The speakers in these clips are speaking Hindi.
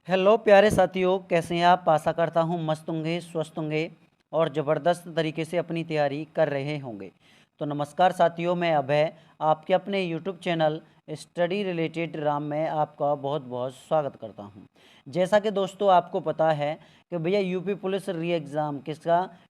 हेलो प्यारे साथियों, कैसे हैं आप। आशा करता हूँ मस्त होंगे, स्वस्थ होंगे और ज़बरदस्त तरीके से अपनी तैयारी कर रहे होंगे। तो नमस्कार साथियों, मैं अभय आपके अपने YouTube channel study related Ram में आपका बहुत बहुत स्वागत करता हूं। जैसा कि दोस्तों आपको पता है कि भैया यूपी पुलिस री एग्ज़ाम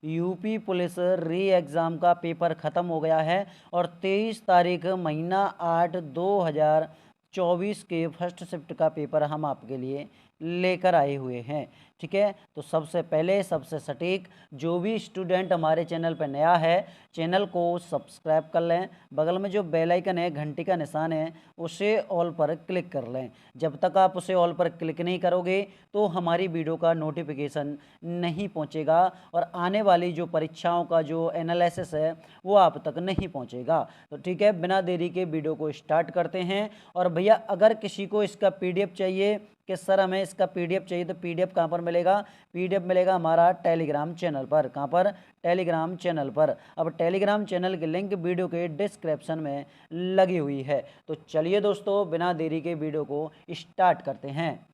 यूपी पुलिस री एग्ज़ाम का पेपर ख़त्म हो गया है और 23 तारीख महीना 8 2024 के फर्स्ट शिफ्ट का पेपर हम आपके लिए लेकर आए हुए हैं। ठीक है, तो सबसे पहले सबसे सटीक जो भी स्टूडेंट हमारे चैनल पर नया है, चैनल को सब्सक्राइब कर लें। बगल में जो बेल आइकन है, घंटी का निशान है, उसे ऑल पर क्लिक कर लें। जब तक आप उसे ऑल पर क्लिक नहीं करोगे तो हमारी वीडियो का नोटिफिकेशन नहीं पहुंचेगा और आने वाली जो परीक्षाओं का जो एनालिसिस है वो आप तक नहीं पहुंचेगा। तो ठीक है, बिना देरी के वीडियो को स्टार्ट करते हैं। और भैया अगर किसी को इसका पीडीएफ चाहिए कि सर हमें इसका पीडीएफ चाहिए, तो पीडीएफ कहाँ पर मिलेगा? पीडीएफ मिलेगा हमारा टेलीग्राम चैनल पर। कहाँ पर? टेलीग्राम चैनल पर। अब टेलीग्राम चैनल की लिंक वीडियो के डिस्क्रिप्शन में लगी हुई है। तो चलिए दोस्तों, बिना देरी के वीडियो को स्टार्ट करते हैं।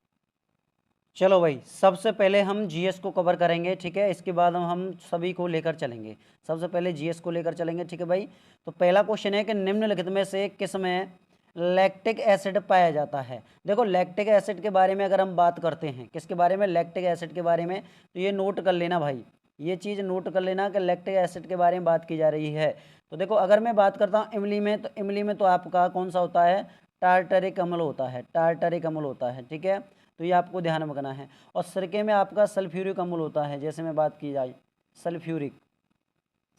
चलो भाई, सबसे पहले हम जीएस को कवर करेंगे। ठीक है, इसके बाद हम सभी को लेकर चलेंगे। सबसे पहले जीएस को लेकर चलेंगे। ठीक है भाई, तो पहला क्वेश्चन है कि निम्नलिखित में से किस में लैक्टिक एसिड पाया जाता है। देखो, लैक्टिक एसिड के बारे में अगर हम बात करते हैं, किसके बारे में? लैक्टिक एसिड के बारे में। तो ये नोट कर लेना भाई, ये चीज़ नोट कर लेना कि लैक्टिक एसिड के बारे में बात की जा रही है। तो देखो, अगर मैं बात करता हूँ इमली में, तो इमली में तो आपका कौन सा होता है? टार्टरिक अम्ल होता है, टार्टरिक अम्ल होता है। ठीक है, तो ये आपको ध्यान में रखना है। और सिरके में आपका सल्फ्यूरिक अम्ल होता है, जैसे मैं बात की जाए सल्फ्यूरिक,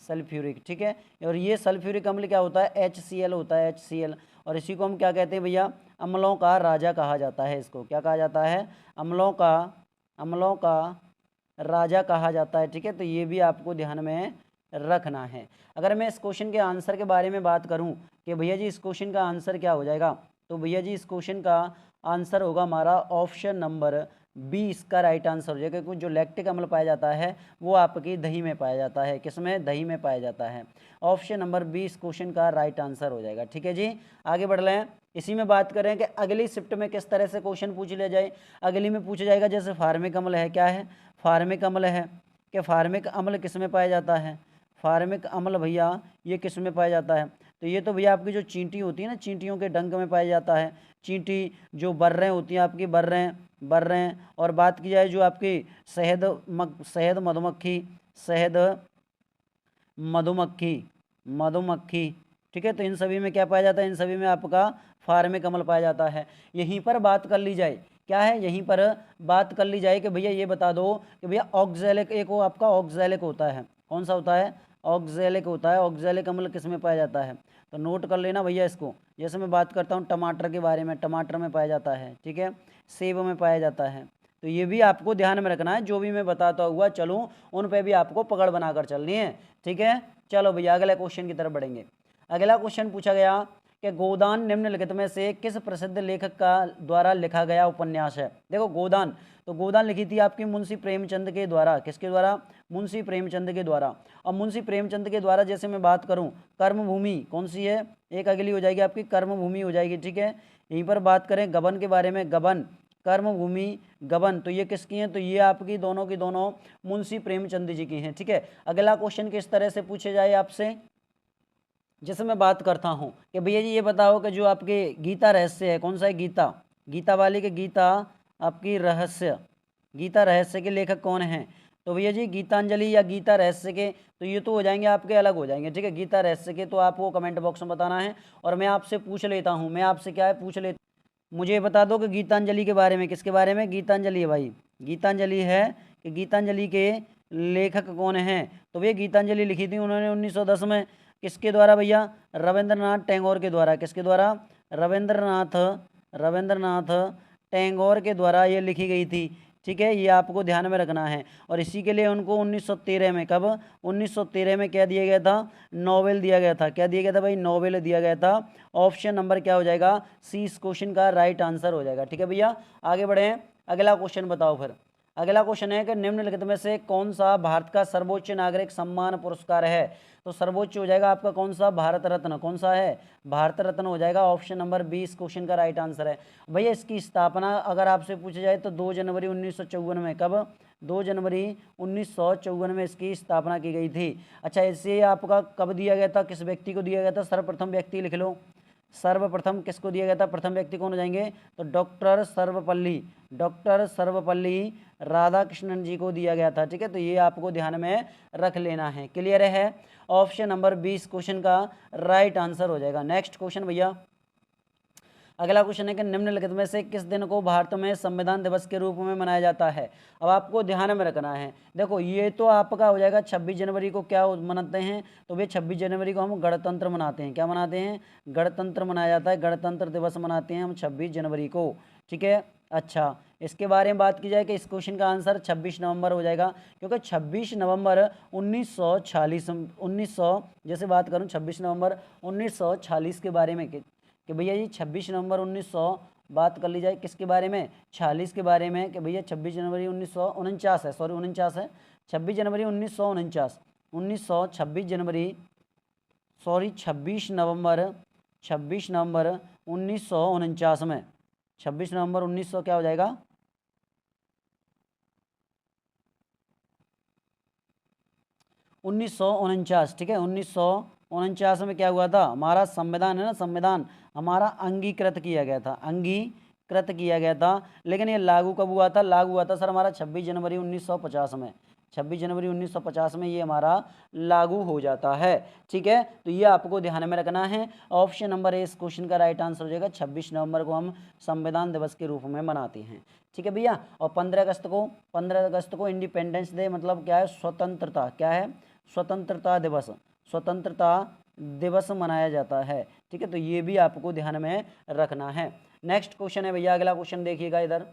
सल्फ्यूरिक। ठीक है, और ये सल्फ्यूरिक अम्ल क्या होता है? HCl होता है, HCl। और इसी को हम क्या कहते हैं भैया? अम्लों का राजा कहा जाता है। इसको क्या कहा जाता है? अम्लों का राजा कहा जाता है। ठीक है, तो ये भी आपको ध्यान में रखना है। अगर मैं इस क्वेश्चन के आंसर के बारे में बात करूं कि भैया जी इस क्वेश्चन का आंसर क्या हो जाएगा, तो भैया जी इस क्वेश्चन का आंसर होगा हमारा ऑप्शन नंबर बी, इसका राइट आंसर हो जाएगा। क्योंकि जो लैक्टिक अम्ल पाया जाता है वो आपकी दही में पाया जाता है। किसमें? दही में पाया जाता है। ऑप्शन नंबर बी इस क्वेश्चन का राइट आंसर हो जाएगा। ठीक है जी, आगे बढ़ रहे हैं। इसी में बात करें कि अगली शिफ्ट में किस तरह से क्वेश्चन पूछ लिया जाए। अगली में पूछा जाएगा जैसे फार्मिक अम्ल है, क्या है? फार्मिक अम्ल है कि फार्मिक अम्ल किस में पाया जाता है? फार्मिक अम्ल भैया ये किस में पाया जाता है? तो ये तो भैया आपकी जो चींटी होती है ना, चींटियों के डंक में पाया जाता है। चींटी जो बर्रें होती हैं आपकी, बर्रें। और बात की जाए जो आपकी शहद मधुमक्खी मधुमक्खी। ठीक है, तो इन सभी में क्या पाया जाता है? इन सभी में आपका फार्मिक अम्ल पाया जाता है। यहीं पर बात कर ली जाए, क्या है? यहीं पर बात कर ली जाए कि भैया ये बता दो कि भैया ऑक्जेलिक, एक वो आपका ऑक्जेलिक होता है। कौन सा होता है? ऑक्जेलिक होता है। ऑक्जेलिक अम्ल किस में पाया जाता है? तो नोट कर लेना भैया इसको। जैसे मैं बात करता हूँ टमाटर के बारे में, टमाटर में पाया जाता है। ठीक है, सेब में पाया जाता है। तो ये भी आपको ध्यान में रखना है। जो भी मैं बताता हुआ चलूँ उन पे भी आपको पकड़ बनाकर चलनी है। ठीक है, चलो भैया अगले क्वेश्चन की तरफ बढ़ेंगे। अगला क्वेश्चन पूछा गया कि गोदान निम्नलिखित में से किस प्रसिद्ध लेखक का द्वारा लिखा गया उपन्यास है। देखो गोदान, तो गोदान लिखी थी आपकी मुंशी प्रेमचंद के द्वारा। किसके द्वारा? मुंशी प्रेमचंद के द्वारा। और मुंशी प्रेमचंद के द्वारा जैसे मैं बात करूं, कर्मभूमि कौन सी है? एक अगली हो जाएगी आपकी, कर्मभूमि हो जाएगी। ठीक है, यहीं पर बात करें गबन के बारे में, गबन, कर्मभूमि, गबन, तो ये किसकी हैं? तो ये आपकी दोनों की दोनों मुंशी प्रेमचंद जी की हैं। ठीक है, अगला क्वेश्चन किस तरह से पूछे जाए आपसे, जैसे मैं बात करता हूँ कि भैया जी ये बताओ कि जो आपके गीता रहस्य है, कौन सा है? गीता, गीता वाली के गीता आपकी रहस्य, गीता रहस्य के लेखक कौन है? तो भैया जी गीतांजलि या गीता रहस्य के, तो ये तो हो जाएंगे आपके, अलग हो जाएंगे। ठीक है, गीता रहस्य के तो आपको कमेंट बॉक्स में बताना है। और मैं आपसे पूछ लेता हूँ, मैं आपसे क्या है पूछ लेता, मुझे बता दो कि गीतांजलि के बारे में, किसके बारे में? गीतांजलि है भाई, गीतांजलि है कि गीतांजलि के लेखक कौन हैं? तो भैया गीतांजलि लिखी थी उन्होंने 1910 में। किसके द्वारा भैया? रविंद्रनाथ टैगोर के द्वारा। किसके द्वारा? रविंद्रनाथ टैगोर के द्वारा ये लिखी गई थी। ठीक है, ये आपको ध्यान में रखना है। और इसी के लिए उनको 1913 में, कब? 1913 में क्या दिया गया था? नोबेल दिया गया था। क्या दिया गया था भाई? नोबेल दिया गया था। ऑप्शन नंबर क्या हो जाएगा? सी इस क्वेश्चन का राइट आंसर हो जाएगा। ठीक है भैया, आगे बढ़े। अगला क्वेश्चन बताओ फिर। अगला क्वेश्चन है कि निम्नलिखित में से कौन सा भारत का सर्वोच्च नागरिक सम्मान पुरस्कार है। तो सर्वोच्च हो जाएगा आपका कौन सा, भारत रत्न। कौन सा है, भारत रत्न हो जाएगा। ऑप्शन नंबर 20 क्वेश्चन का राइट आंसर है। भैया इसकी स्थापना अगर आपसे पूछा जाए तो 2 जनवरी 1954 में, कब, 2 जनवरी 1954 में इसकी स्थापना की गई थी। अच्छा, इसे आपका कब दिया गया था, किस व्यक्ति को दिया गया था, सर्वप्रथम व्यक्ति लिख लो। सर्वप्रथम किसको दिया गया था, प्रथम व्यक्ति कौन हो जाएंगे, तो डॉक्टर सर्वपल्ली राधाकृष्णन जी को दिया गया था। ठीक है, तो ये आपको ध्यान में रख लेना है। क्लियर है, ऑप्शन नंबर 20 क्वेश्चन का राइट आंसर हो जाएगा। नेक्स्ट क्वेश्चन भैया, अगला क्वेश्चन है कि निम्नलिखित में से किस दिन को भारत में संविधान दिवस के रूप में मनाया जाता है। अब आपको ध्यान में रखना है, देखो ये तो आपका हो जाएगा 26 जनवरी को क्या मनाते हैं, तो वे 26 जनवरी को हम गणतंत्र मनाते हैं। क्या मनाते हैं, गणतंत्र मनाया जाता है, गणतंत्र दिवस मनाते हैं हम 26 जनवरी को। ठीक है, अच्छा इसके बारे में बात की जाए कि इस क्वेश्चन का आंसर 26 नवंबर हो जाएगा, क्योंकि 26 नवंबर 1946 जैसे बात करूं 26 नवंबर 1946 के बारे में कि भैया जी 26 नवंबर 1900 बात कर ली जाए किसके बारे में, 46 के बारे में, कि भैया 26 जनवरी 1949 है, सॉरी 49 है, 26 जनवरी 1949, 26 जनवरी सॉरी 26 नवंबर 1949 में, 26 नवंबर 1900 क्या हो जाएगा, 1949। ठीक है, 1949 में क्या हुआ था, हमारा संविधान है ना, संविधान हमारा अंगीकृत किया गया था, अंगीकृत किया गया था। लेकिन ये लागू कब हुआ था, लागू हुआ था सर हमारा 26 जनवरी 1950 में, 26 जनवरी 1950 में ये हमारा लागू हो जाता है। ठीक है, तो ये आपको ध्यान में रखना है। ऑप्शन नंबर ए इस क्वेश्चन का राइट आंसर हो जाएगा। 26 नवंबर को हम संविधान दिवस के रूप में मनाते हैं। ठीक है भैया, और 15 अगस्त को इंडिपेंडेंस डे मतलब क्या है, स्वतंत्रता, क्या है, स्वतंत्रता दिवस, स्वतंत्रता दिवस मनाया जाता है। ठीक है, तो ये भी आपको ध्यान में रखना है। नेक्स्ट क्वेश्चन है भैया, अगला क्वेश्चन देखिएगा इधर।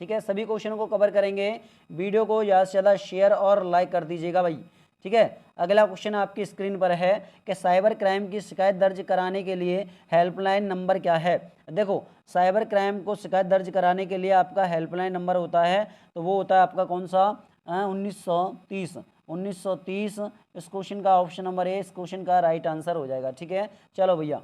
ठीक है, सभी क्वेश्चन को कवर करेंगे, वीडियो को ज़्यादा से ज़्यादा शेयर और लाइक कर दीजिएगा भाई। ठीक है, अगला क्वेश्चन आपकी स्क्रीन पर है कि साइबर क्राइम की शिकायत दर्ज कराने के लिए हेल्पलाइन नंबर क्या है। देखो साइबर क्राइम को शिकायत दर्ज कराने के लिए आपका हेल्पलाइन नंबर होता है, तो वो होता है आपका कौन सा, 1930। इस क्वेश्चन का ऑप्शन नंबर ए इस क्वेश्चन का राइट आंसर हो जाएगा। ठीक है, चलो भैया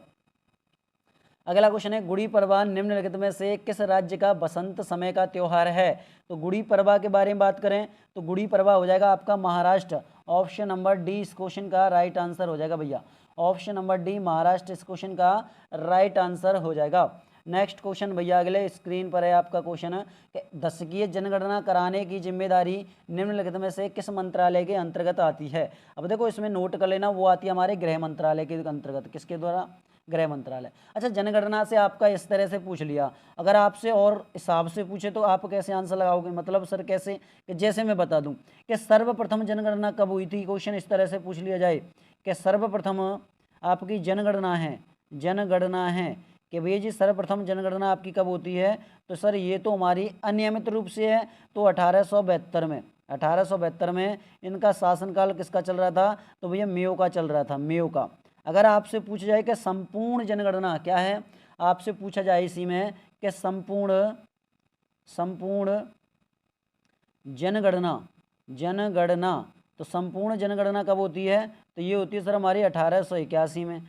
अगला क्वेश्चन है, गुड़ी पड़वा निम्नलिखित में से किस राज्य का बसंत समय का त्यौहार है। तो गुड़ी पड़वा के बारे में बात करें तो गुड़ी पड़वा हो जाएगा आपका महाराष्ट्र। ऑप्शन नंबर डी इस क्वेश्चन का राइट आंसर हो जाएगा भैया। ऑप्शन नंबर डी महाराष्ट्र इस क्वेश्चन का राइट आंसर हो जाएगा। नेक्स्ट क्वेश्चन भैया अगले स्क्रीन पर है आपका क्वेश्चन है कि दशकीय जनगणना कराने की जिम्मेदारी निम्नलिखित में से किस मंत्रालय के अंतर्गत आती है। अब देखो इसमें नोट कर लेना, वो आती है हमारे गृह मंत्रालय के अंतर्गत। किसके द्वारा, गृह मंत्रालय। अच्छा, जनगणना से आपका इस तरह से पूछ लिया, अगर आपसे और हिसाब से पूछे तो आप कैसे आंसर लगाओगे, मतलब सर कैसे, कि जैसे मैं बता दूं कि सर्वप्रथम जनगणना कब हुई थी, क्वेश्चन इस तरह से पूछ लिया जाए कि सर्वप्रथम आपकी जनगणना है कि भैया जी सर्वप्रथम जनगणना आपकी कब होती है, तो सर ये तो हमारी अनियमित रूप से है, तो 1872 में इनका शासनकाल किसका चल रहा था, तो भैया मेयो का चल रहा था, मेयो का। अगर आपसे पूछा जाए कि संपूर्ण जनगणना क्या है, आपसे पूछा जाए इसी में कि संपूर्ण जनगणना तो संपूर्ण जनगणना कब होती है, तो ये होती है सर हमारी 1881 में।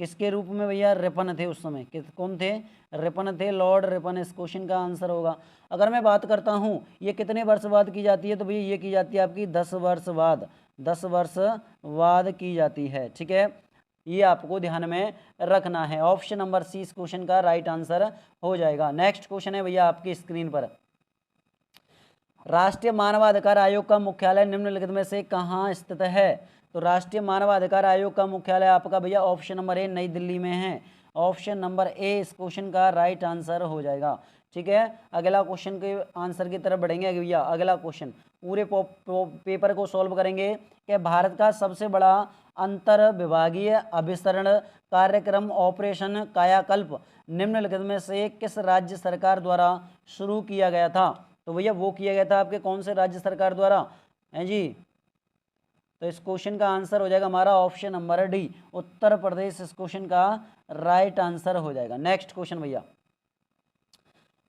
किसके रूप में भैया, रिपन थे उस समय, कौन थे, रिपन थे, लॉर्ड रिपन इस क्वेश्चन का आंसर होगा। अगर मैं बात करता हूँ ये कितने वर्ष बाद की जाती है, तो भैया ये की जाती है आपकी 10 वर्ष बाद, 10 वर्ष बाद की जाती है। ठीक है, ये आपको ध्यान में रखना है। ऑप्शन नंबर सी इस क्वेश्चन का राइट आंसर हो जाएगा। नेक्स्ट क्वेश्चन है भैया आपकी स्क्रीन पर, राष्ट्रीय मानवाधिकार आयोग का मुख्यालय निम्नलिखित में से कहाँ स्थित है। तो राष्ट्रीय मानवाधिकार आयोग का मुख्यालय आपका भैया ऑप्शन नंबर ए नई दिल्ली में है। ऑप्शन नंबर ए इस क्वेश्चन का राइट आंसर हो जाएगा। ठीक है, अगला क्वेश्चन के आंसर की तरफ बढ़ेंगे भैया। अगला क्वेश्चन पूरे पेपर को सॉल्व करेंगे कि भारत का सबसे बड़ा अंतर विभागीय अभिसरण कार्यक्रम ऑपरेशन कायाकल्प निम्नलिखित में से किस राज्य सरकार द्वारा शुरू किया गया था। तो भैया वो किया गया था आपके कौन से राज्य सरकार द्वारा है जी, तो इस क्वेश्चन का आंसर हो जाएगा हमारा option number D Uttar Pradesh इस क्वेश्चन का राइट आंसर हो जाएगा। नेक्स्ट क्वेश्चन भैया,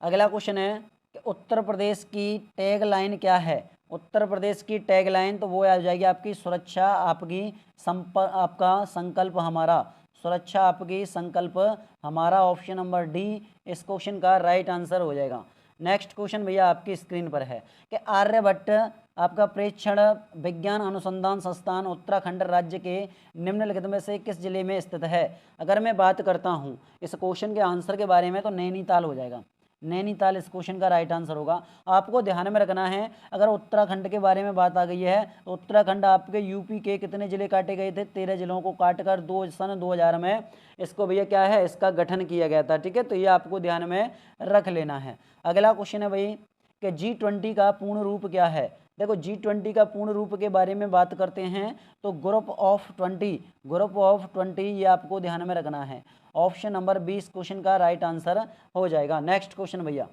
अगला क्वेश्चन है कि उत्तर प्रदेश की टैग लाइन क्या है। उत्तर प्रदेश की टैग लाइन तो वो आ जाएगी आपकी सुरक्षा आपकी आपका संकल्प हमारा, सुरक्षा आपकी संकल्प हमारा। ऑप्शन नंबर डी इस क्वेश्चन का राइट आंसर हो जाएगा। नेक्स्ट क्वेश्चन भैया आपकी स्क्रीन पर है कि आर्यभट्ट आपका प्रेक्षण विज्ञान अनुसंधान संस्थान उत्तराखंड राज्य के निम्नलिखित में से किस जिले में स्थित है। अगर मैं बात करता हूँ इस क्वेश्चन के आंसर के बारे में तो नैनीताल हो जाएगा। नैनीताल इस क्वेश्चन का राइट आंसर होगा। आपको ध्यान में रखना है, अगर उत्तराखंड के बारे में बात आ गई है तो उत्तराखंड आपके यूपी के कितने जिले काटे गए थे, 13 जिलों को काटकर सन 2000 में इसको भैया क्या है, इसका गठन किया गया था। ठीक है, तो ये आपको ध्यान में रख लेना है। अगला क्वेश्चन है भाई कि G20 का पूर्ण रूप क्या है। देखो G20 का पूर्ण रूप के बारे में बात करते हैं तो ग्रुप ऑफ 20 ये आपको ध्यान में रखना है। ऑप्शन नंबर 20 क्वेश्चन का राइट आंसर हो जाएगा। नेक्स्ट क्वेश्चन भैया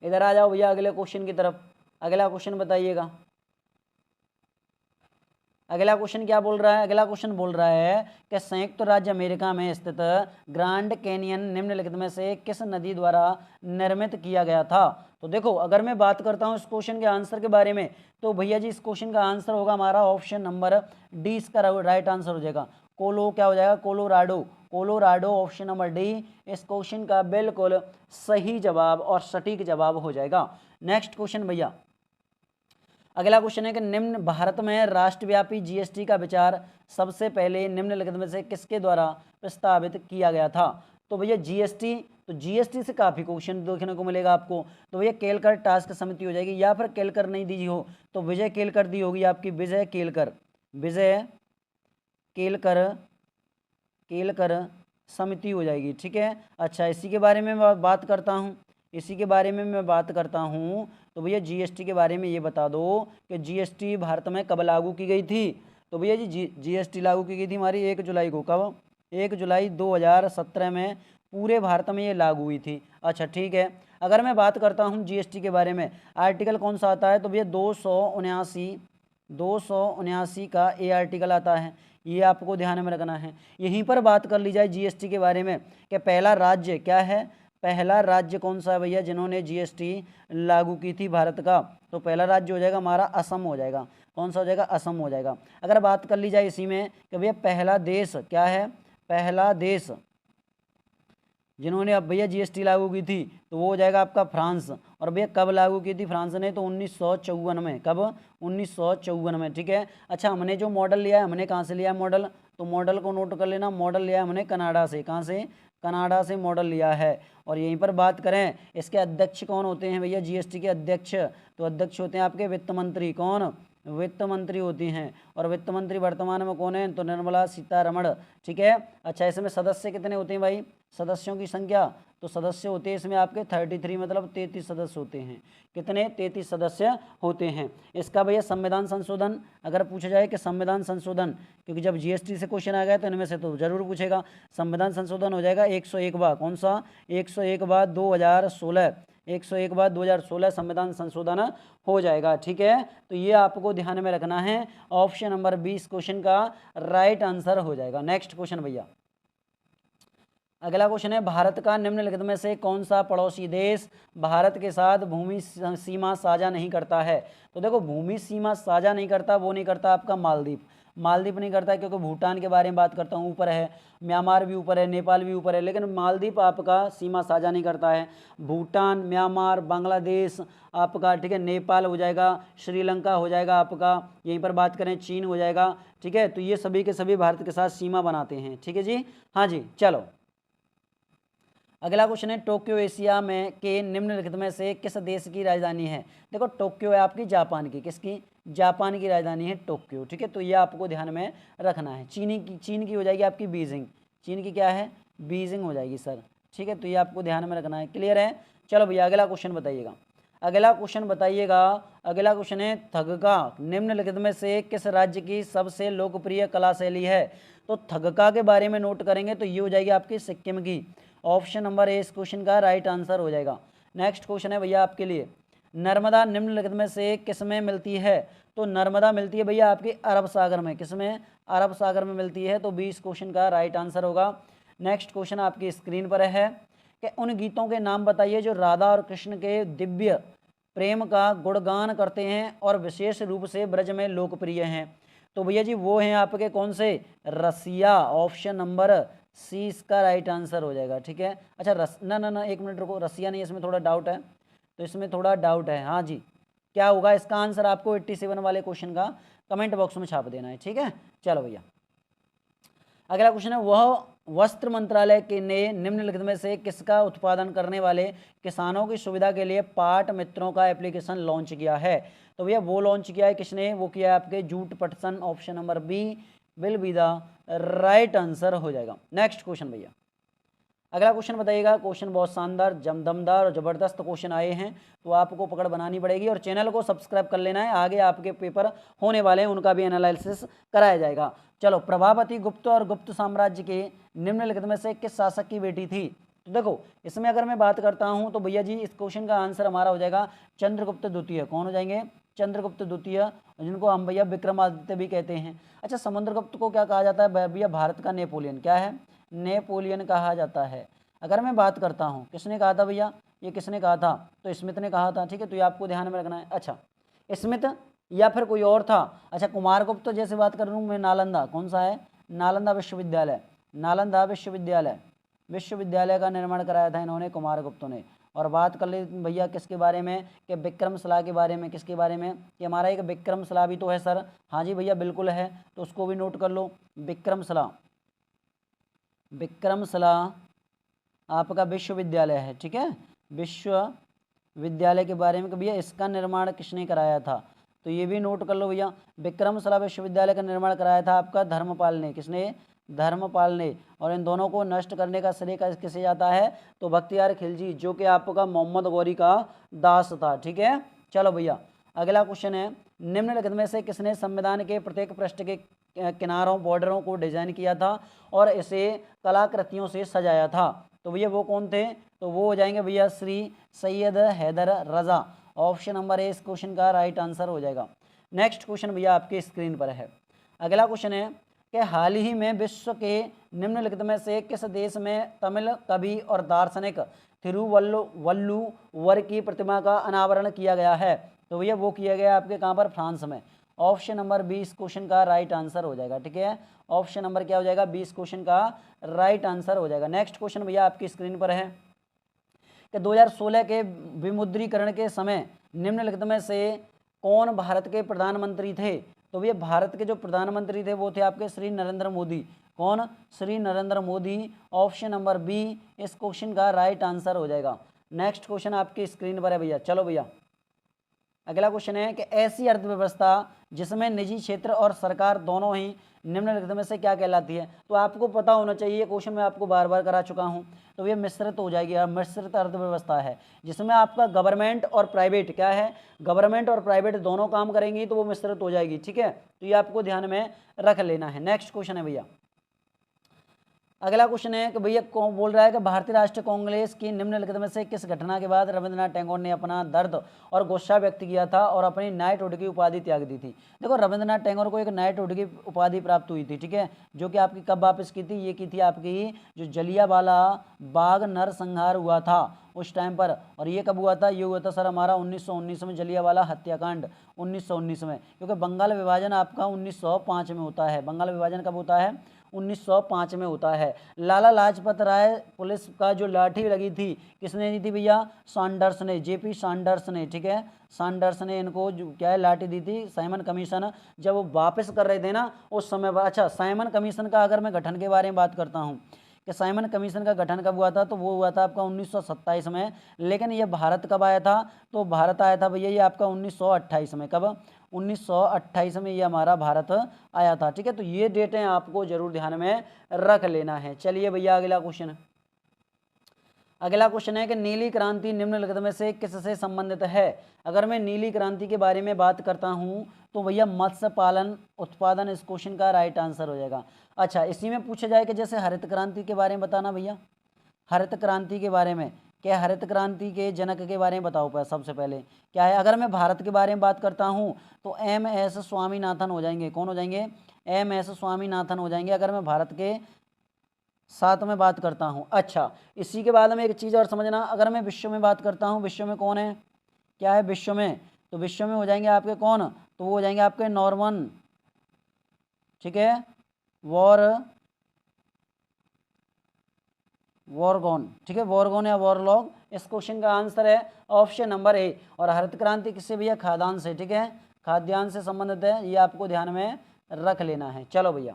इधर आ जाओ भैया अगले क्वेश्चन की तरफ। अगला क्वेश्चन बताइएगा, अगला क्वेश्चन क्या बोल रहा है। अगला क्वेश्चन बोल रहा है कि संयुक्त राज्य अमेरिका में स्थित ग्रैंड कैनियन निम्नलिखित में से किस नदी द्वारा निर्मित किया गया था। तो देखो अगर मैं बात करता हूँ इस क्वेश्चन के आंसर के बारे में तो भैया जी इस क्वेश्चन का आंसर होगा हमारा ऑप्शन नंबर डी, इसका राइट आंसर हो जाएगा। क्या हो जाएगा, कोलोराडो ऑप्शन नंबर डी इस क्वेश्चन का बिल्कुल सही जवाब और सटीक जवाब हो जाएगा। नेक्स्ट क्वेश्चन भैया अगला क्वेश्चन है कि निम्न भारत में राष्ट्रव्यापी जीएसटी का विचार सबसे पहले निम्नलिखित में से किसके द्वारा प्रस्तावित किया गया था। तो भैया जीएसटी, तो जीएसटी से काफ़ी क्वेश्चन देखने को मिलेगा आपको। तो भैया केलकर टास्क समिति हो जाएगी, या फिर केलकर नहीं दी हो तो विजय केलकर दी होगी आपकी, विजय केलकर समिति हो जाएगी। ठीक है, अच्छा इसी के बारे में मैं बात करता हूँ तो भैया जीएसटी के बारे में ये बता दो कि जीएसटी भारत में कब लागू की गई थी। तो भैया जी जीएसटी लागू की गई थी हमारी 1 जुलाई को। कब, 1 जुलाई 2017 में पूरे भारत में ये लागू हुई थी। अच्छा ठीक है, अगर मैं बात करता हूँ जीएसटी के बारे में आर्टिकल कौन सा आता है तो भैया 279 का ए आर्टिकल आता है, ये आपको ध्यान में रखना है। यहीं पर बात कर ली जाए जीएसटी के बारे में कि पहला राज्य क्या है, पहला राज्य कौन सा है भैया जिन्होंने जीएसटी लागू की थी भारत का। तो पहला राज्य हो जाएगा हमारा असम हो जाएगा। कौन सा हो जाएगा, असम हो जाएगा। अगर बात कर ली जाए इसी में कि भैया पहला देश क्या है, पहला देश जिन्होंने अब भैया जीएसटी लागू की थी तो वो हो जाएगा आपका फ्रांस। और भैया कब लागू की थी फ्रांस ने, तो 1954 में। कब, 1954 में। ठीक है, अच्छा हमने जो मॉडल लिया है हमने कहाँ से लिया है मॉडल, तो मॉडल को नोट कर लेना। मॉडल लिया है हमने कनाडा से। कहाँ से, कनाडा से मॉडल लिया है। और यहीं पर बात करें इसके अध्यक्ष कौन होते हैं भैया जीएसटी के अध्यक्ष, तो अध्यक्ष होते हैं आपके वित्त मंत्री। कौन, वित्त मंत्री होती हैं। और वित्त मंत्री वर्तमान में कौन है, तो निर्मला सीतारमण। ठीक है, अच्छा इसमें सदस्य कितने होते हैं भाई, सदस्यों की संख्या, तो सदस्य होते हैं इसमें आपके 33 मतलब 33 सदस्य होते हैं। कितने, 33 सदस्य होते हैं। इसका भैया संविधान संशोधन अगर पूछा जाए कि संविधान संशोधन, क्योंकि जब जीएसटी से क्वेश्चन आ गया तो इनमें से तो जरूर पूछेगा। संविधान संशोधन हो जाएगा 101वां। कौन सा, 101वां 2016, 101वां 2016 संविधान संशोधन हो जाएगा। ठीक है, तो ये आपको ध्यान में रखना है। ऑप्शन नंबर 20 क्वेश्चन का राइट आंसर हो जाएगा। नेक्स्ट क्वेश्चन भैया अगला क्वेश्चन है भारत का निम्नलिखित में से कौन सा पड़ोसी देश भारत के साथ भूमि सीमा साझा नहीं करता है। तो देखो भूमि सीमा साझा नहीं करता, वो नहीं करता आपका मालदीव नहीं करता है, क्योंकि भूटान के बारे में बात करता हूँ ऊपर है, म्यांमार भी ऊपर है, नेपाल भी ऊपर है, लेकिन मालदीव आपका सीमा साझा नहीं करता है। भूटान, म्यांमार, बांग्लादेश आपका, ठीक है, नेपाल हो जाएगा, श्रीलंका हो जाएगा आपका, यहीं पर बात करें चीन हो जाएगा। ठीक है, तो ये सभी के सभी भारत के साथ सीमा बनाते हैं। ठीक है जी, हाँ जी। चलो अगला क्वेश्चन है टोक्यो एशिया में के निम्नलिखित में से किस देश की राजधानी है। देखो टोक्यो है आपकी जापान की, किसकी, जापान की राजधानी है टोक्यो। ठीक है, तो ये आपको ध्यान में रखना है। चीन की हो जाएगी आपकी बीजिंग, चीन की क्या है, बीजिंग हो जाएगी सर। ठीक है, तो ये आपको ध्यान में रखना है। क्लियर है, चलो भैया अगला क्वेश्चन बताइएगा। अगला क्वेश्चन है थगका निम्नलिखित में से किस राज्य की सबसे लोकप्रिय कला शैली है। तो थगका के बारे में नोट करेंगे तो ये हो जाएगी आपकी सिक्किम की। ऑप्शन नंबर ए इस क्वेश्चन का राइट आंसर हो जाएगा। नेक्स्ट क्वेश्चन है भैया आपके लिए, नर्मदा निम्नलिखित में से किस में मिलती है। तो नर्मदा मिलती है भैया आपके अरब सागर में। किस में, अरब सागर में मिलती है। तो 20 क्वेश्चन का राइट आंसर होगा। नेक्स्ट क्वेश्चन आपकी स्क्रीन पर है कि उन गीतों के नाम बताइए जो राधा और कृष्ण के दिव्य प्रेम का गुणगान करते हैं और विशेष रूप से ब्रज में लोकप्रिय हैं। तो भैया जी वो हैं आपके कौन से, रसिया, ऑप्शन नंबर सी इसका राइट आंसर हो जाएगा। ठीक है, अच्छा ना एक मिनट रुको, रसिया नहीं, इसमें थोड़ा डाउट है, तो इसमें थोड़ा डाउट है। हाँ जी, क्या होगा इसका आंसर, आपको 87 वाले क्वेश्चन का कमेंट बॉक्स में छाप देना है। ठीक है, चलो भैया अगला क्वेश्चन है, वह वस्त्र मंत्रालय के ने निम्नलिखित में से किसका उत्पादन करने वाले किसानों की सुविधा के लिए पाट मित्रों का एप्लीकेशन लॉन्च किया है। तो भैया वो लॉन्च किया है किसने, वो किया है आपके जूट पटसन, option number B will be the right answer हो जाएगा। नेक्स्ट क्वेश्चन भैया, अगला क्वेश्चन बताइएगा। क्वेश्चन बहुत शानदार, दमदार और ज़बरदस्त क्वेश्चन आए हैं, तो आपको पकड़ बनानी पड़ेगी और चैनल को सब्सक्राइब कर लेना है, आगे आपके पेपर होने वाले हैं उनका भी एनालिसिस कराया जाएगा। चलो, प्रभावती गुप्त और गुप्त साम्राज्य के निम्नलिखित में से किस शासक की बेटी थी। तो देखो इसमें अगर मैं बात करता हूँ तो भैया जी इस क्वेश्चन का आंसर हमारा हो जाएगा चंद्रगुप्त द्वितीय। कौन हो जाएंगे, चंद्रगुप्त द्वितीय, जिनको हम भैया विक्रमादित्य भी कहते हैं। अच्छा, समुद्रगुप्त को क्या कहा जाता है भैया, भारत का नेपोलियन, क्या है, नेपोलियन कहा जाता है। अगर मैं बात करता हूँ किसने कहा था भैया, ये किसने कहा था, तो स्मिथ ने कहा था। ठीक है, तो ये आपको ध्यान में रखना है। अच्छा, स्मिथ या फिर कोई और था। अच्छा, कुमारगुप्त तो जैसे बात कर रहा हूँ मैं, नालंदा, कौन सा है, नालंदा विश्वविद्यालय, नालंदा विश्वविद्यालय का निर्माण कराया था इन्होंने, कुमारगुप्तों ने। और बात कर ले भैया किसके बारे में, कि विक्रमशिला के बारे में। किसके बारे में, कि हमारा एक विक्रमशिला भी तो है सर। हाँ जी भैया बिल्कुल है, तो उसको भी नोट कर लो। विक्रमशिला, विक्रमशिला आपका विश्वविद्यालय है। ठीक है, विश्वविद्यालय के बारे में, भैया इसका निर्माण किसने कराया था, तो ये भी नोट कर लो भैया। विक्रमशिला विश्वविद्यालय का निर्माण कराया था आपका धर्मपाल ने। किसने, धर्मपाल ने। और इन दोनों को नष्ट करने का श्रेय किसे जाता है, तो बख्तियार खिलजी, जो कि आपका मोहम्मद गौरी का दास था। ठीक है, चलो भैया अगला क्वेश्चन है, निम्नलिखित में से किसने संविधान के प्रत्येक पृष्ठ के किनारों, बॉर्डरों को डिजाइन किया था और इसे कलाकृतियों से सजाया था। तो भैया वो कौन थे, तो वो हो जाएंगे भैया श्री सैयद हैदर रजा। ऑप्शन नंबर ए इस क्वेश्चन का राइट आंसर हो जाएगा। नेक्स्ट क्वेश्चन भैया आपके स्क्रीन पर है। अगला क्वेश्चन है कि हाल ही में विश्व के निम्नलिखित में से किस देश में तमिल कवि और दार्शनिक थिरुवल्लुवर की प्रतिमा का अनावरण किया गया है। तो भैया वो किया गया आपके कहाँ पर, फ्रांस में। ऑप्शन नंबर 20 क्वेश्चन का राइट आंसर हो जाएगा। ठीक है, ऑप्शन नंबर क्या हो जाएगा, 20 क्वेश्चन का राइट आंसर हो जाएगा। नेक्स्ट क्वेश्चन भैया आपकी स्क्रीन पर है कि 2016 के विमुद्रीकरण के समय निम्नलिखित में से कौन भारत के प्रधानमंत्री थे। तो भैया भारत के जो प्रधानमंत्री थे वो थे आपके श्री नरेंद्र मोदी। कौन, Shri Narendra Modi. Option number B इस क्वेश्चन का राइट आंसर हो जाएगा। नेक्स्ट क्वेश्चन आपकी स्क्रीन पर है भैया। चलो भैया अगला क्वेश्चन है कि ऐसी अर्थव्यवस्था जिसमें निजी क्षेत्र और सरकार दोनों ही निम्नलिखित में से क्या कहलाती है। तो आपको पता होना चाहिए, क्वेश्चन मैं आपको बार बार करा चुका हूं, तो ये मिश्रित हो जाएगी। मिश्रित अर्थव्यवस्था है जिसमें आपका गवर्नमेंट और प्राइवेट क्या है, गवर्नमेंट और प्राइवेट दोनों काम करेंगी तो वो मिश्रित हो जाएगी। ठीक है, तो ये आपको ध्यान में रख लेना है। नेक्स्ट क्वेश्चन है भैया, अगला क्वेश्चन है कि भैया कौन बोल रहा है कि भारतीय राष्ट्रीय कांग्रेस की निम्नलिखित में से किस घटना के बाद रविंद्रनाथ टैगोर ने अपना दर्द और गुस्सा व्यक्त किया था और अपनी नाइटहुड की उपाधि त्याग दी थी। देखो रविंद्रनाथ टैगोर को एक नाइटहुड की उपाधि प्राप्त हुई थी। ठीक है, जो कि आपकी कब वापस की थी, ये की थी आपकी जो जलियांवाला बाग नरसंहार हुआ था उस टाइम पर। और ये कब हुआ था, ये हुआ था सर हमारा 1919 में, जलियांवाला हत्याकांड 1919 में, क्योंकि बंगाल विभाजन आपका 1905 में होता है। बंगाल विभाजन कब होता है, 1905 में होता है। लाला लाजपत राय पुलिस का जो लाठी लगी थी किसने दी थी भैया, सैंडर्स ने, जेपी सैंडर्स ने। ठीक है, सैंडर्स ने इनको जो क्या है लाठी दी थी। साइमन कमीशन जब वो वापस कर रहे थे ना उस समय पर। अच्छा, साइमन कमीशन का अगर मैं गठन के बारे में बात करता हूँ कि साइमन कमीशन का गठन कब हुआ था, तो वो हुआ था आपका 1927 में। लेकिन ये भारत कब आया था, तो भारत आया था भैया ये आपका 1928 में। कब, 1928 में ये हमारा भारत आया था। ठीक है, तो ये डेटें आपको जरूर ध्यान में रख लेना है। चलिए भैया अगला क्वेश्चन, अगला क्वेश्चन है कि नीली क्रांति निम्नलिखित में से किससे संबंधित है। अगर मैं नीली क्रांति के बारे में बात करता हूं तो भैया मत्स्य पालन उत्पादन इस क्वेश्चन का राइट आंसर हो जाएगा। अच्छा, इसी में पूछा जाए कि जैसे हरित क्रांति के बारे में बताना भैया, हरित क्रांति के बारे में, क्या हरित क्रांति के जनक के बारे में बताओ पर सबसे पहले क्या है। अगर मैं भारत के बारे में बात करता हूँ तो MS स्वामीनाथन हो जाएंगे। कौन हो जाएंगे, MS स्वामीनाथन हो जाएंगे। अगर मैं भारत के साथ में बात करता हूँ। अच्छा, इसी के बाद में एक चीज़ और समझना, अगर मैं विश्व में बात करता हूँ, विश्व में कौन है, क्या है विश्व में, तो विश्व में हो जाएंगे आपके कौन, तो वो हो जाएंगे आपके नॉर्मन, ठीक है, वॉरगॉन, ठीक है, वॉरगॉन या वॉरलॉग। इस क्वेश्चन का आंसर है ऑप्शन नंबर ए। और हरित क्रांति किससे भैया, खाद्यान्न से, ठीक है, खाद्यान्न से संबंधित है, ये आपको ध्यान में रख लेना है। चलो भैया,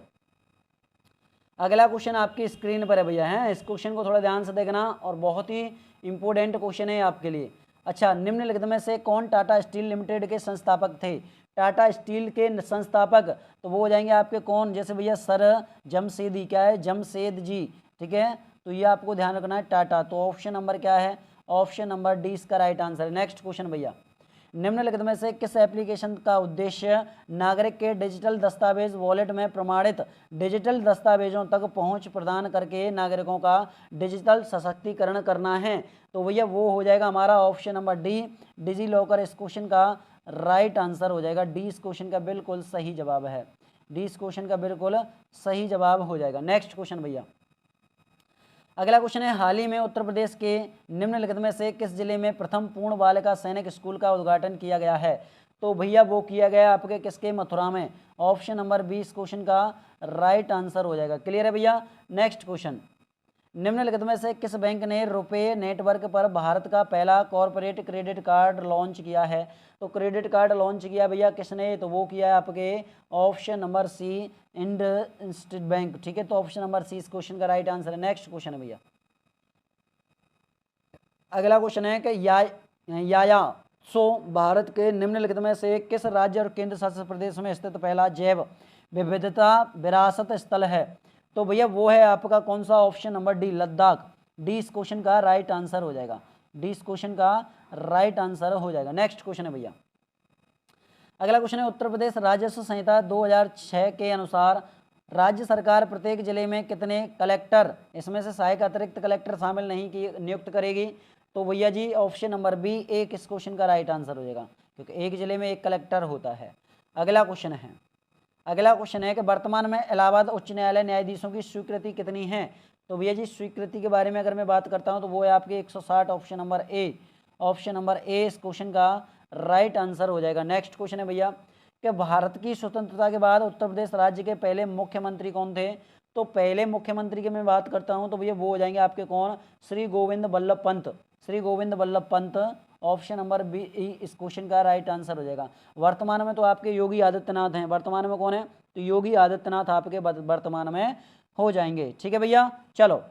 अगला क्वेश्चन आपकी स्क्रीन पर है भैया, है, इस क्वेश्चन को थोड़ा ध्यान से देखना और बहुत ही इंपॉर्टेंट क्वेश्चन है आपके लिए। अच्छा, निम्नलिखित में से कौन टाटा स्टील लिमिटेड के संस्थापक थे, टाटा स्टील के संस्थापक, तो वो हो जाएंगे आपके कौन, जैसे भैया सर जमशेदी, क्या है, जमशेद जी, ठीक है, तो ये आपको ध्यान रखना है टाटा। तो ऑप्शन नंबर क्या है, ऑप्शन नंबर डी इसका राइट आंसर है। नेक्स्ट क्वेश्चन भैया, निम्नलिखित में से किस एप्लीकेशन का उद्देश्य नागरिक के डिजिटल दस्तावेज वॉलेट में प्रमाणित डिजिटल दस्तावेजों तक पहुंच प्रदान करके नागरिकों का डिजिटल सशक्तिकरण करना है, तो भैया वो हो जाएगा हमारा option number D, digi locker. इस क्वेश्चन का राइट आंसर हो जाएगा डी, इस क्वेश्चन का बिल्कुल सही जवाब है, डी इस क्वेश्चन का बिल्कुल सही जवाब हो जाएगा। नेक्स्ट क्वेश्चन भैया, अगला क्वेश्चन है, हाल ही में उत्तर प्रदेश के निम्नलिखित में से किस जिले में प्रथम पूर्ण बालिका सैनिक स्कूल का उद्घाटन किया गया है, तो भैया वो किया गया आपके किसके, मथुरा में। ऑप्शन नंबर बी इस क्वेश्चन का राइट आंसर हो जाएगा। क्लियर है भैया। नेक्स्ट क्वेश्चन, निम्नलिखित में से किस बैंक ने रुपए नेटवर्क पर भारत का पहला कॉरपोरेट क्रेडिट कार्ड लॉन्च किया है, तो क्रेडिट कार्ड लॉन्च किया भैया किसने, तो वो किया है आपके option number C, IndusInd bank, ठीक है, तो ऑप्शन नंबर सी इस क्वेश्चन का राइट आंसर है। नेक्स्ट क्वेश्चन है भैया, अगला क्वेश्चन है कि यायासो भारत के निम्नलिखित में से किस राज्य और केंद्र शासित प्रदेश में स्थित पहला जैव विविधता विरासत स्थल है, तो भैया वो है आपका कौन सा, option number D, Ladakh, D इस क्वेश्चन का राइट आंसर हो जाएगा, डी इस क्वेश्चन का राइट आंसर हो जाएगा। नेक्स्ट क्वेश्चन है भैया, अगला क्वेश्चन है, उत्तर प्रदेश राजस्व संहिता 2006 के अनुसार राज्य सरकार प्रत्येक जिले में कितने कलेक्टर, इसमें से सहायक अतिरिक्त कलेक्टर शामिल नहीं की नियुक्त करेगी, तो भैया जी ऑप्शन नंबर बी एक इस क्वेश्चन का राइट आंसर हो जाएगा, क्योंकि एक जिले में एक कलेक्टर होता है। अगला क्वेश्चन है, अगला क्वेश्चन है कि वर्तमान में इलाहाबाद उच्च न्यायालय न्यायाधीशों की स्वीकृति कितनी है, तो भैया जी स्वीकृति के बारे में अगर मैं बात करता हूं तो वो है आपके 160, option number A, option number A इस क्वेश्चन का राइट आंसर हो जाएगा। नेक्स्ट क्वेश्चन है भैया कि भारत की स्वतंत्रता के बाद उत्तर प्रदेश राज्य के पहले मुख्यमंत्री कौन थे, तो पहले मुख्यमंत्री की मैं बात करता हूं तो भैया वो हो जाएंगे आपके कौन, Shri Govind Ballabh Pant, Shri Govind Ballabh Pant, option number B इस क्वेश्चन का राइट आंसर हो जाएगा। वर्तमान में तो आपके योगी आदित्यनाथ हैं, वर्तमान में कौन है, तो योगी आदित्यनाथ आपके वर्तमान में हो जाएंगे। ठीक है भैया। चलो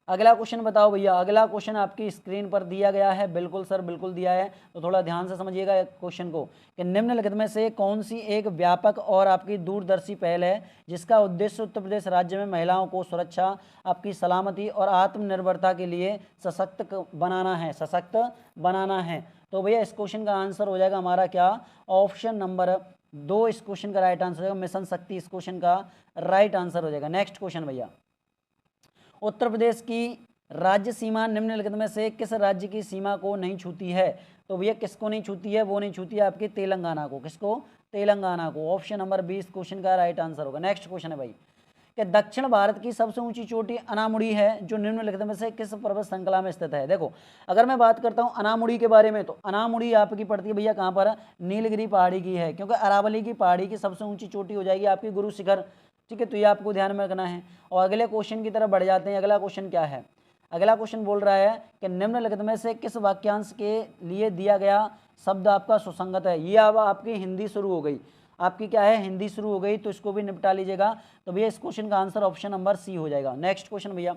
अगला क्वेश्चन बताओ भैया, अगला क्वेश्चन आपकी स्क्रीन पर दिया गया है, बिल्कुल सर बिल्कुल दिया है, तो थोड़ा ध्यान से समझिएगा क्वेश्चन को कि निम्नलिखित में से कौन सी एक व्यापक और आपकी दूरदर्शी पहल है जिसका उद्देश्य उत्तर प्रदेश राज्य में महिलाओं को सुरक्षा, आपकी सलामती और आत्मनिर्भरता के लिए सशक्त बनाना है, सशक्त बनाना है, तो भैया इस क्वेश्चन का आंसर हो जाएगा हमारा क्या, ऑप्शन नंबर दो इस क्वेश्चन का राइट आंसर हो जाएगा, मिशन शक्ति इस क्वेश्चन का राइट आंसर हो जाएगा। नेक्स्ट क्वेश्चन भैया, उत्तर प्रदेश की राज्य सीमा निम्नलिखित में से किस राज्य की सीमा को नहीं छूती है, तो भैया किसको नहीं छूती है, वो नहीं छूती है आपकी तेलंगाना को, किसको, तेलंगाना को, ऑप्शन नंबर 20 क्वेश्चन का राइट आंसर होगा। नेक्स्ट क्वेश्चन है भाई कि दक्षिण भारत की सबसे ऊंची चोटी अनामुड़ी है जो निम्नलिखित में से किस पर्वत श्रृंखला में स्थित है। देखो अगर मैं बात करता हूँ अनामुड़ी के बारे में, तो अनामुड़ी आपकी पड़ती है भैया कहाँ पर, नीलगिरी पहाड़ी की है, क्योंकि अरावली की पहाड़ी की सबसे ऊंची चोटी हो जाएगी आपकी गुरु शिखर। ठीक है, तो ये आपको ध्यान में रखना है। और अगले क्वेश्चन की तरफ बढ़ जाते हैं। अगला क्वेश्चन क्या है, अगला क्वेश्चन बोल रहा है कि निम्नलिखित में से किस वाक्यांश के लिए दिया गया शब्द आपका सुसंगत है। ये अब आपकी हिंदी शुरू हो गई, आपकी क्या है, हिंदी शुरू हो गई, तो इसको भी निपटा लीजिएगा। तो भैया इस क्वेश्चन का आंसर ऑप्शन नंबर सी हो जाएगा। नेक्स्ट क्वेश्चन भैया,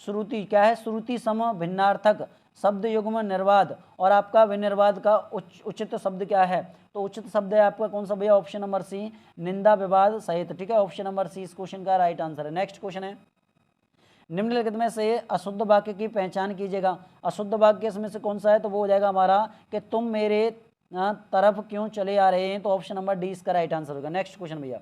श्रुति क्या है, श्रुति सम भिन्नार्थक शब्द युग्म निर्वाद और आपका विनिर्वाद का उचित शब्द क्या है, तो उचित शब्द है आपका कौन सा भैया, ऑप्शन नंबर सी निंदा विवाद सहित। ठीक है, ऑप्शन नंबर सी इस क्वेश्चन का राइट आंसर है। नेक्स्ट क्वेश्चन है, निम्नलिखित में से अशुद्ध वाक्य की पहचान कीजिएगा। अशुद्ध वाक्य इसमें से कौन सा है, तो वो हो जाएगा हमारा कि तुम मेरे तरफ क्यों चले आ रहे हैं, तो ऑप्शन नंबर डी इसका राइट आंसर होगा। नेक्स्ट क्वेश्चन भैया,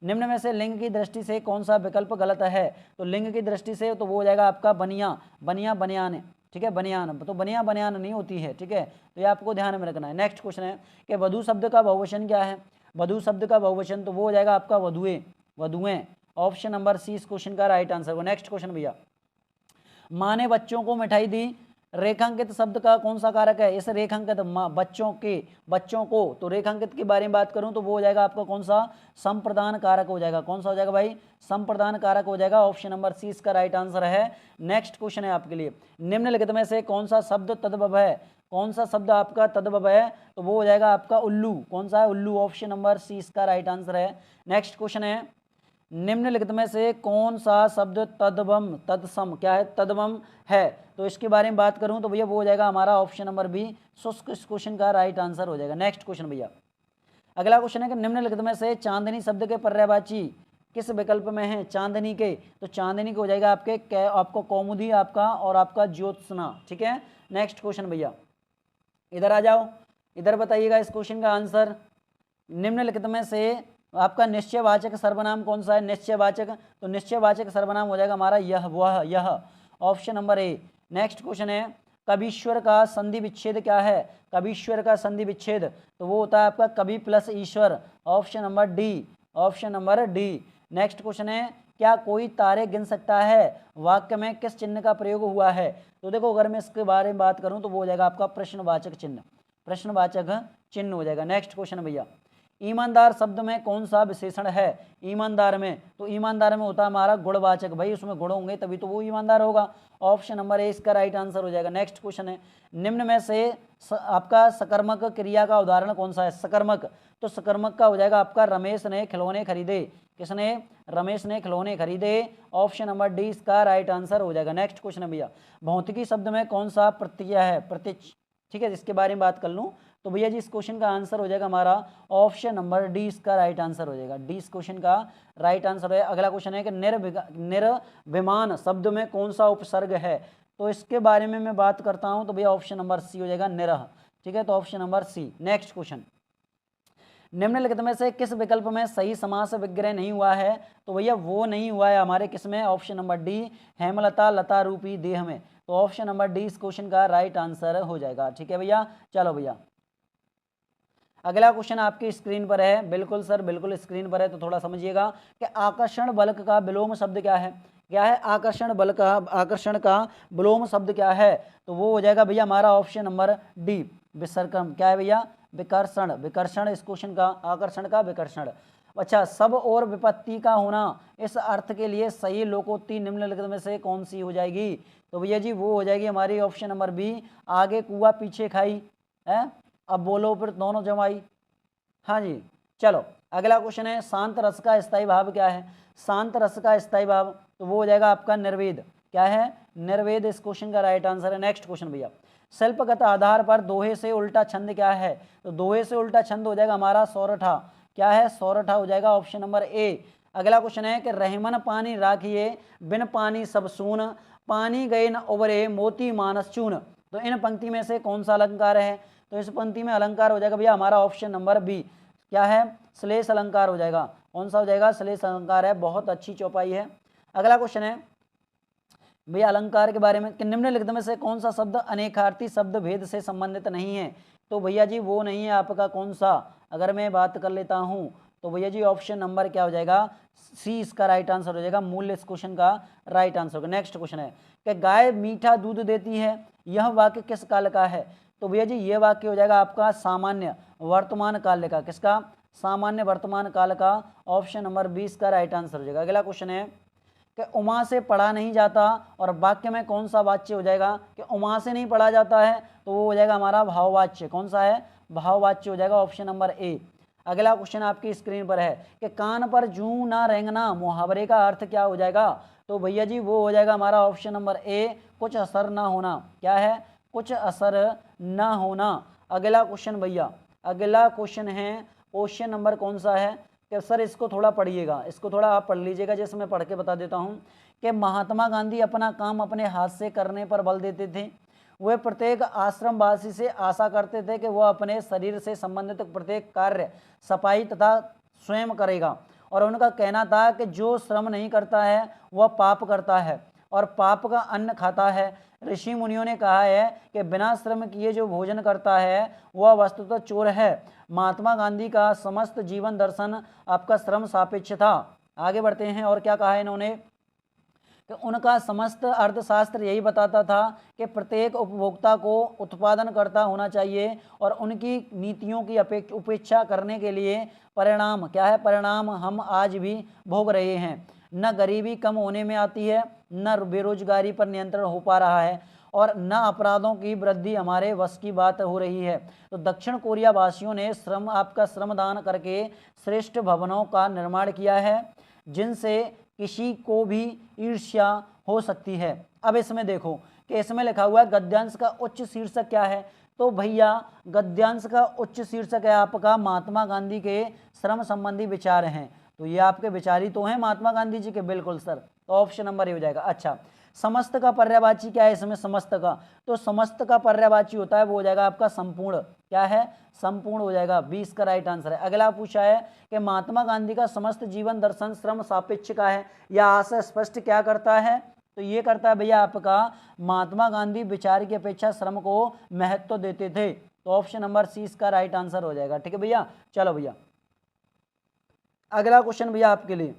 निम्न में से लिंग की दृष्टि से कौन सा विकल्प गलत है, तो लिंग की दृष्टि से तो वो हो जाएगा आपका बनिया, बनिया बनियान। ठीक है, बनियान, तो बनिया बनियान नहीं होती है। ठीक है, तो ये आपको ध्यान में रखना है। नेक्स्ट क्वेश्चन है कि वधु शब्द का बहुवचन क्या है, वधु शब्द का बहुवचन तो वो हो जाएगा आपका वधुएं, वधुएं, ऑप्शन नंबर सी इस क्वेश्चन का राइट आंसर होगा। नेक्स्ट क्वेश्चन भैया, माँ ने बच्चों को मिठाई दी, रेखांकित शब्द का कौन सा कारक है? इस रेखांकित बच्चों को, तो रेखांकित के बारे में बात करूं तो वो हो जाएगा आपका कौन सा? संप्रदान कारक हो जाएगा। कौन सा हो जाएगा भाई? संप्रदान कारक हो जाएगा। ऑप्शन नंबर सी इसका राइट आंसर है। नेक्स्ट क्वेश्चन है आपके लिए, निम्नलिखित में से कौन सा शब्द तद्भव है? कौन सा शब्द आपका तद्भव है? तो वो हो जाएगा आपका उल्लू। कौन सा है? उल्लू। ऑप्शन नंबर सी इसका राइट आंसर है। नेक्स्ट क्वेश्चन है, निम्नलिखित में से कौन सा शब्द तद्भव तत्सम क्या है? तद्भव है। तो इसके बारे में बात करूं तो भैया वो हो जाएगा हमारा ऑप्शन नंबर बी, शुष्क इस क्वेश्चन का राइट आंसर हो जाएगा। नेक्स्ट क्वेश्चन भैया, अगला क्वेश्चन है कि निम्नलिखित में से चांदनी शब्द के पर्यायवाची किस विकल्प में है? चांदनी के, तो चांदनी को हो जाएगा आपको कौमुदी आपका और आपका ज्योत्सना। ठीक है। नेक्स्ट क्वेश्चन भैया, इधर आ जाओ, इधर बताइएगा इस क्वेश्चन का आंसर। निम्नलिखित में से आपका निश्चयवाचक सर्वनाम कौन सा है? निश्चयवाचक, तो निश्चयवाचक सर्वनाम हो जाएगा हमारा यह, वह, यह। Option number A. Next question है, कबीश्वर का संधि विच्छेद क्या है? कबीश्वर का संधि विच्छेद तो वो होता है आपका कवि प्लस ईश्वर। Option number D, option number D. Next question है, क्या कोई तारे गिन सकता है? वाक्य में किस चिन्ह का प्रयोग हुआ है? तो देखो अगर मैं इसके बारे में बात करूं तो वो हो जाएगा आपका प्रश्नवाचक चिन्ह, प्रश्नवाचक चिन्ह हो जाएगा। नेक्स्ट क्वेश्चन भैया, ईमानदार शब्द में कौन सा विशेषण है? ईमानदार में, तो ईमानदार में होता है हमारा गुणवाचक। भाई उसमें गुण होंगे तभी तो वो ईमानदार होगा। ऑप्शन नंबर ए इसका राइट आंसर हो जाएगा। नेक्स्ट क्वेश्चन है, निम्न में से आपका सकर्मक क्रिया का उदाहरण कौन सा है? सकर्मक, तो सकर्मक का हो जाएगा आपका रमेश ने खिलौने खरीदे। किसने? रमेश ने खिलौने खरीदे। ऑप्शन नंबर डी इसका राइट आंसर हो जाएगा। नेक्स्ट क्वेश्चन है भैया, भौतिकी शब्द में कौन सा प्रत्यय है? प्रत्यक्ष। ठीक है, इसके बारे में बात कर लूँ तो भैया जी इस क्वेश्चन का आंसर हो जाएगा हमारा ऑप्शन नंबर डी इसका राइट आंसर हो जाएगा। डी इस क्वेश्चन का राइट आंसर है। अगला क्वेश्चन है कि निर्विमान शब्द में कौन सा उपसर्ग है? तो इसके बारे में मैं बात करता हूं तो भैया ऑप्शन नंबर सी हो जाएगा, निरह। ठीक है, तो option number C. Next question, निम्नलिखित में से किस विकल्प में सही समास विग्रह नहीं हुआ है? तो भैया वो नहीं हुआ है हमारे किस में? ऑप्शन नंबर डी, हेमलता लता रूपी देह में। तो ऑप्शन नंबर डी इस क्वेश्चन का राइट आंसर हो जाएगा। ठीक है भैया, चलो भैया अगला क्वेश्चन आपकी स्क्रीन पर है। बिल्कुल सर, बिल्कुल स्क्रीन पर है, तो थोड़ा समझिएगा कि आकर्षण बल का विलोम शब्द क्या है? क्या है? आकर्षण बल का, आकर्षण का विलोम शब्द क्या है? तो वो हो जाएगा भैया हमारा ऑप्शन नंबर डी, विसर्कम। क्या है भैया? विकर्षण। विकर्षण इस क्वेश्चन का, आकर्षण का विकर्षण। अच्छा, सब और विपत्ति का होना, इस अर्थ के लिए सही लोकोक्ति निम्नलिखित में से कौन सी हो जाएगी? तो भैया जी वो हो जाएगी हमारी ऑप्शन नंबर बी, आगे कुआ पीछे खाई है। अब बोलो फिर दोनों जमाई। हाँ जी, चलो अगला क्वेश्चन है, शांत रस का स्थायी भाव क्या है? शांत रस का स्थायी भाव तो वो हो जाएगा आपका निर्वेद। क्या है? निर्वेद इस क्वेश्चन का राइट आंसर है। नेक्स्ट क्वेश्चन भैया, शिल्पगत आधार पर दोहे से उल्टा छंद क्या है? तो दोहे से उल्टा छंद हो जाएगा हमारा सौरठा। क्या है? सौरठा हो जाएगा ऑप्शन नंबर ए। अगला क्वेश्चन है कि रहमन पानी राखिए बिन पानी सब सून, पानी गए न उबरे मोती मानस चून। तो इन पंक्ति में से कौन सा अलंकार है? तो इस पंक्ति में अलंकार हो जाएगा भैया हमारा ऑप्शन नंबर बी। क्या है? श्लेष अलंकार हो जाएगा। कौन सा हो जाएगा? श्लेष अलंकार है। बहुत अच्छी चौपाई है। अगला क्वेश्चन है भैया अलंकार के बारे में कि निम्नलिखित में से कौन सा शब्द अनेकार्थी शब्द भेद से संबंधित नहीं है? तो भैया जी वो नहीं है आपका कौन सा? अगर मैं बात कर लेता हूं तो भैया जी ऑप्शन नंबर क्या हो जाएगा? सी इसका राइट आंसर हो जाएगा। मूल्य इस क्वेश्चन का राइट आंसर होगा। नेक्स्ट क्वेश्चन है कि गाय मीठा दूध देती है, यह वाक्य किस काल का है? तो भैया जी ये वाक्य हो जाएगा आपका सामान्य वर्तमान काल का। किसका? सामान्य वर्तमान काल का। ऑप्शन नंबर 20 का राइट आंसर हो जाएगा। अगला क्वेश्चन है कि उमा से पढ़ा नहीं जाता, और वाक्य में कौन सा वाच्य हो जाएगा कि उमा से नहीं पढ़ा जाता है? तो वो हो जाएगा हमारा भाववाच्य। कौन सा है? भाववाच्य हो जाएगा ऑप्शन नंबर ए। अगला क्वेश्चन आपकी स्क्रीन पर है कि कान पर जूं ना रेंगना मुहावरे का अर्थ क्या हो जाएगा? तो भैया जी वो हो जाएगा हमारा ऑप्शन नंबर ए, कुछ असर ना होना। क्या है? कुछ असर ना होना। अगला क्वेश्चन भैया, अगला क्वेश्चन है क्वेश्चन नंबर कौन सा है कि सर इसको थोड़ा पढ़िएगा, इसको थोड़ा आप पढ़ लीजिएगा, जैसे मैं पढ़ के बता देता हूँ कि महात्मा गांधी अपना काम अपने हाथ से करने पर बल देते थे। वे प्रत्येक आश्रमवासी से आशा करते थे कि वह अपने शरीर से संबंधित प्रत्येक कार्य सफाई तथा स्वयं करेगा, और उनका कहना था कि जो श्रम नहीं करता है वह पाप करता है और पाप का अन्न खाता है। ऋषि मुनियों ने कहा है कि बिना श्रम किए जो भोजन करता है वह वस्तुतः चोर है। महात्मा गांधी का समस्त जीवन दर्शन आपका श्रम सापेक्ष था। आगे बढ़ते हैं और क्या कहा है इन्होंने कि उनका समस्त अर्थशास्त्र यही बताता था कि प्रत्येक उपभोक्ता को उत्पादनकर्ता होना चाहिए और उनकी नीतियों की उपेक्षा करने के लिए परिणाम क्या है, परिणाम हम आज भी भोग रहे हैं। न गरीबी कम होने में आती है, न बेरोजगारी पर नियंत्रण हो पा रहा है और न अपराधों की वृद्धि हमारे वश की बात हो रही है। तो दक्षिण कोरिया वासियों ने आपका श्रमदान करके श्रेष्ठ भवनों का निर्माण किया है जिनसे किसी को भी ईर्ष्या हो सकती है। अब इसमें देखो कि इसमें लिखा हुआ है गद्यांश का उच्च शीर्षक क्या है, तो भैया गद्यांश का उच्च शीर्षक है आपका महात्मा गांधी के श्रम संबंधी विचार हैं। तो ये आपके विचार ही तो हैं महात्मा गांधी जी के, बिल्कुल सर, तो ऑप्शन नंबर ए हो जाएगा। अच्छा, समस्त का पर्यायवाची क्या है इसमें, समस्त का, तो समस्त का पर्यायवाची होता है वो हो जाएगा आपका संपूर्ण, क्या है, संपूर्ण हो जाएगा, 20 का राइट आंसर है। अगला पूछा है कि महात्मा गांधी का समस्त जीवन दर्शन श्रम सापेक्ष का है, या आशय स्पष्ट क्या करता है, तो ये करता है भैया आपका महात्मा गांधी विचार की अपेक्षा श्रम को महत्व देते थे, तो ऑप्शन नंबर सी इसका राइट आंसर हो जाएगा। ठीक है भैया, चलो भैया अगला क्वेश्चन भैया आपके लिए,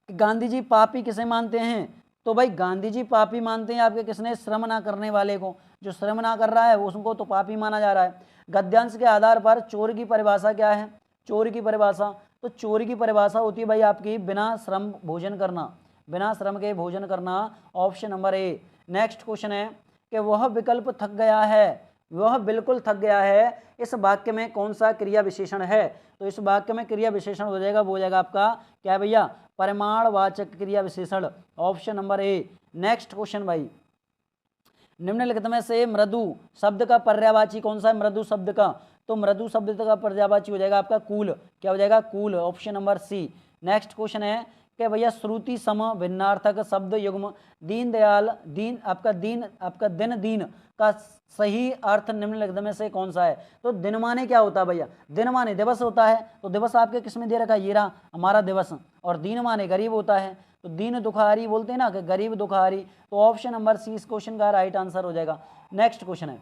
गांधी जी पापी किसे मानते हैं, तो भाई गांधी जी पापी मानते हैं आपके किसने, श्रम ना करने वाले को, जो श्रम ना कर रहा है उसको तो पापी माना जा रहा है। गद्यांश के आधार पर चोर की परिभाषा क्या है, चोर की परिभाषा, तो चोर की परिभाषा होती है भाई आपकी बिना श्रम भोजन करना, बिना श्रम के भोजन करना, option number A. Next question है कि वह विकल्प थक गया है, वह बिल्कुल थक गया है, इस वाक्य में कौन सा क्रिया विशेषण है, तो इस वाक्य में क्रिया विशेषण हो जाएगा वो हो जाएगा आपका क्या है भैया, परिमाणवाचक क्रिया विशेषण, option number A. Next question भाई, निम्नलिखित में से मृदु शब्द का पर्यायवाची कौन सा है, मृदु शब्द का, तो मृदु शब्द का पर्यायवाची हो जाएगा आपका कूल, क्या हो जाएगा, कूल, option number C. Next question है कि भैया श्रुति सम भिन्नार्थक शब्द युग्म दीनदयाल, दीन आपका दिन दीन का सही अर्थ निम्नलिखित में से कौन सा है, तो दिन माने क्या होता है भैया, दिन माने दिवस होता है, तो दिवस आपके किस में दे रखा है, ये रहा हमारा दिवस, और दीन माने गरीब होता है, तो दीन दुखारी बोलते हैं ना कि गरीब दुखारी, तो ऑप्शन नंबर सी इस क्वेश्चन का राइट आंसर हो जाएगा। नेक्स्ट क्वेश्चन है,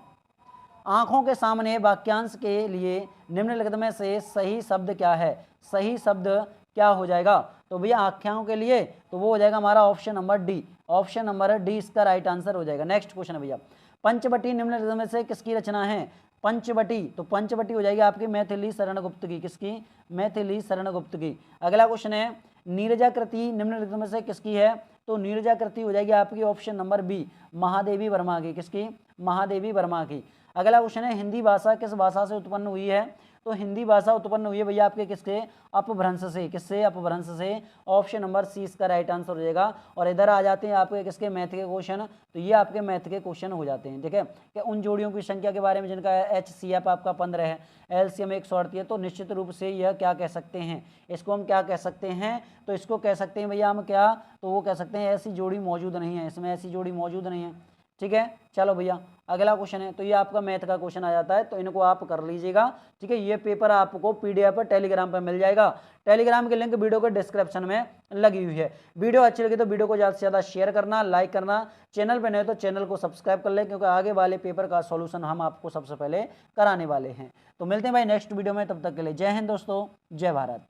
आंखों के सामने वाक्यांश के लिए निम्नलिखित में से सही शब्द क्या है, सही शब्द क्या हो जाएगा, तो भैया आँखों के लिए तो वो हो जाएगा हमारा option number D, option number D इसका राइट आंसर हो जाएगा। नेक्स्ट क्वेश्चन है भैया, पंचवटी निम्नलिखित में से किसकी रचना है, पंचवटी, तो पंचवटी हो जाएगी आपकी मैथिली शरण गुप्त की, किसकी, मैथिली शरण गुप्त की। अगला क्वेश्चन है नीरजाकृति निम्नलिखित में से किसकी है, तो नीरजाकृति हो जाएगी आपकी option number B, Mahadevi Varma की, किसकी, महादेवी वर्मा की। अगला क्वेश्चन है हिंदी भाषा किस भाषा से उत्पन्न हुई है, तो हिंदी भाषा उत्पन्न हुई है भैया आपके किसके, अपभ्रंश से, किससे, अपभ्रंश से, ऑप्शन नंबर सी इसका राइट आंसर हो जाएगा। और इधर आ जाते हैं आपके किसके, मैथ के क्वेश्चन, तो ये आपके मैथ के क्वेश्चन हो जाते हैं। ठीक है, कि उन जोड़ियों की संख्या के बारे में जिनका HCF आपका 15 है, LCM 138 है, तो निश्चित रूप से यह क्या कह सकते हैं, इसको हम क्या कह सकते हैं, तो इसको कह सकते हैं भैया हम क्या, तो वो कह सकते हैं ऐसी जोड़ी मौजूद नहीं है, इसमें ऐसी जोड़ी मौजूद नहीं है। ठीक है, चलो भैया अगला क्वेश्चन है, तो ये आपका मैथ का क्वेश्चन आ जाता है, तो इनको आप कर लीजिएगा। ठीक है, ये पेपर आपको PDF पर टेलीग्राम पर मिल जाएगा, टेलीग्राम की लिंक वीडियो के डिस्क्रिप्शन में लगी हुई है। वीडियो अच्छी लगी तो वीडियो को ज़्यादा से ज़्यादा शेयर करना, लाइक करना, चैनल पर नहीं तो चैनल को सब्सक्राइब कर लें, क्योंकि आगे वाले पेपर का सॉल्यूशन हम आपको सबसे पहले कराने वाले हैं। तो मिलते हैं भाई नेक्स्ट वीडियो में, तब तक के लिए जय हिंद दोस्तों, जय भारत।